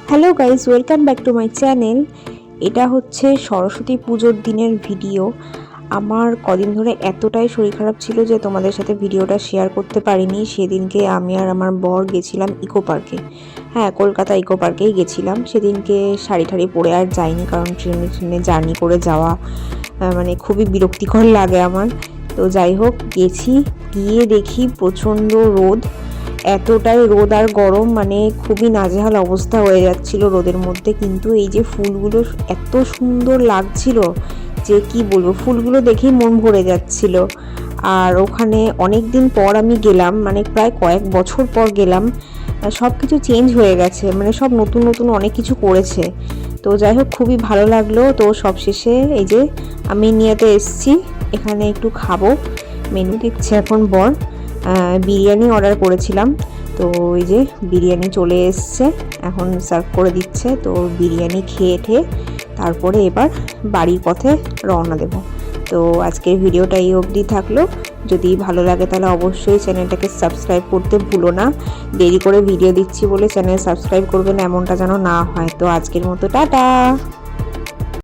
Hello guys, welcome back to my channel. এটা হচ্ছে সরস্বতী পুজোর দিনের ভিডিও। আমার কদিন ধরে এতটাই শরীর খারাপ ছিল যে তোমাদের সাথে ভিডিওটা শেয়ার করতে পারিনি। সেদিনকে আমি আর আমার বর গেছিলাম ইকো পার্কে। হ্যাঁ, কলকাতা ইকো পার্কেই গেছিলাম। সেদিনকে শাড়ি ঠাড়ি পরে আর যাইনি, কারণ ট্রেনে জার্নি করে যাওয়া মানে খুবই বিরক্তিকর লাগে আমার। তো যাই হোক, গেছি, গিয়ে দেখি প্রচণ্ড রোদ। এতটাই রোদ আর গরম, মানে খুবই নাজেহাল অবস্থা হয়ে যাচ্ছিল রোদের মধ্যে। কিন্তু এই যে ফুলগুলো এত সুন্দর লাগছিল যে কি বলবো, ফুলগুলো দেখেই মন ভরে যাচ্ছিল। আর ওখানে অনেক দিন পর আমি গেলাম, মানে প্রায় কয়েক বছর পর গেলাম। সব কিছু চেঞ্জ হয়ে গেছে, মানে সব নতুন নতুন অনেক কিছু করেছে। তো যাই হোক, খুবই ভালো লাগলো। তো সবশেষে এই যে আমি নিয়েতে এসেছি, এখানে একটু খাবো। মেনু দেখছি এখন বর। বিরিয়ানি অর্ডার করেছিলাম, তো ওই যে বিরিয়ানি চলে এসছে, এখন সার্ভ করে দিচ্ছে। তো বিরিয়ানি খেয়ে ঠেয়ে তারপরে এবার বাড়ির পথে রওনা দেব। তো আজকের ভিডিওটা এই অবধি থাকলো। যদি ভালো লাগে তাহলে অবশ্যই চ্যানেলটাকে সাবস্ক্রাইব করতে ভুলো না। দেরি করে ভিডিও দিচ্ছি বলে চ্যানেল সাবস্ক্রাইব করবেন এমনটা যেন না হয়। তো আজকের মতো টাটা।